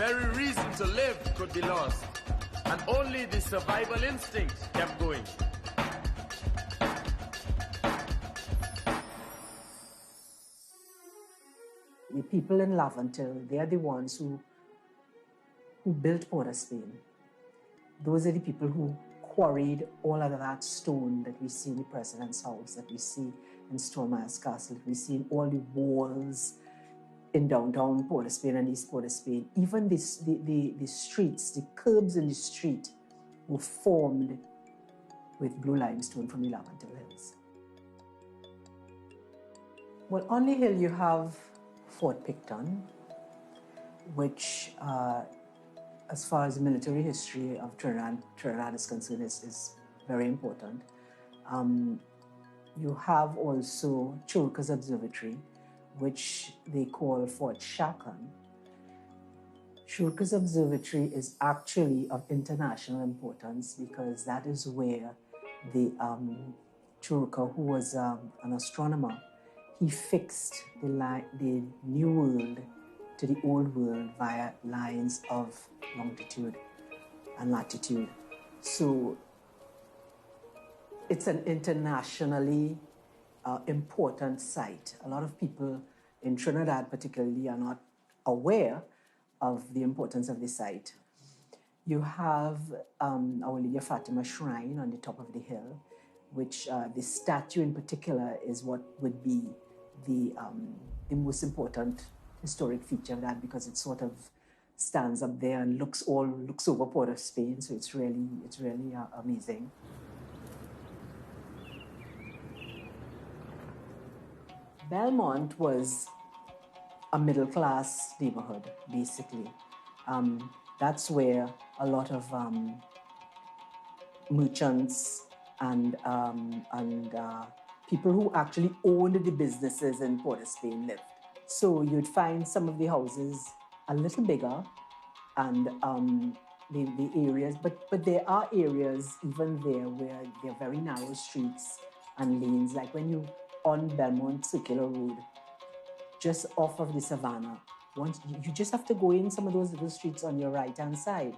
very reason to live could be lost, and only the survival instinct kept going. The people in Laventille, they are the ones who built Port of Spain. Those are the people who quarried all of that stone that we see in the President's House, that we see in Stormyre's Castle, that we see in all the walls in downtown Port of Spain and East Port of Spain. Even the streets, the curbs in the street were formed with blue limestone from the Laventille Hills. Well, on the hill you have Fort Picton, which as far as the military history of Trinidad is concerned, is very important. You have also Churka's Observatory, which they call Fort Shakan. Churka's Observatory is actually of international importance because that is where the Churka, who was an astronomer, he fixed the New World to the Old World via lines of longitude and latitude. So it's an internationally important site. A lot of people in Trinidad particularly are not aware of the importance of the site. You have Our Lady of Fatima Shrine on the top of the hill, which the statue in particular is what would be the most important historic feature of that, because it sort of stands up there and looks over Port of Spain. So it's really amazing. Belmont was a middle-class neighborhood, basically. That's where a lot of merchants and people who actually owned the businesses in Port of Spain lived. So you'd find some of the houses a little bigger, and the areas, but there are areas even there where there are very narrow streets and lanes, like when you on Belmont Circular Road, just off of the Savannah. Once you just have to go in some of those little streets on your right-hand side,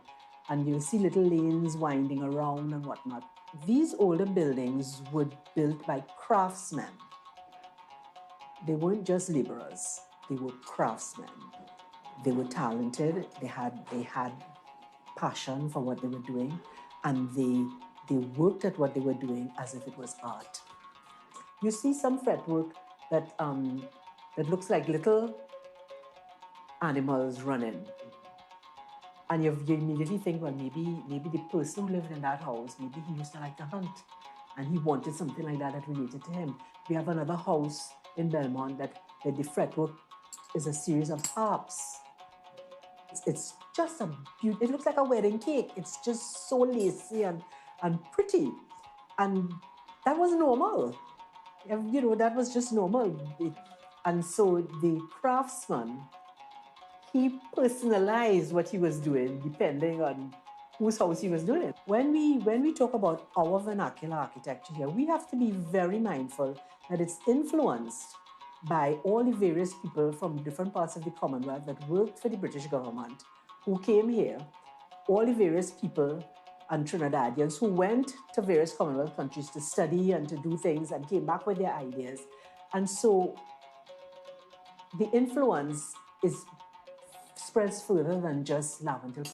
and you'll see little lanes winding around and whatnot. These older buildings were built by craftsmen. They weren't just laborers, they were craftsmen. They were talented, they had passion for what they were doing, and they worked at what they were doing as if it was art. You see some fretwork that looks like little animals running. And you immediately think, well, maybe the person who lived in that house, maybe he used to like to hunt, and he wanted something like that related to him. We have another house in Belmont that the fretwork is a series of harps. It's just it looks like a wedding cake. It's just so lacy and pretty. And that was normal. That was just normal. And so the craftsman, he personalized what he was doing depending on whose house he was doing it. When we talk about our vernacular architecture here, we have to be very mindful that it's influenced by all the various people from different parts of the Commonwealth that worked for the British government, who came here, all the various people and Trinidadians who went to various Commonwealth countries to study and to do things and came back with their ideas. And so the influence spreads further than just Laventille.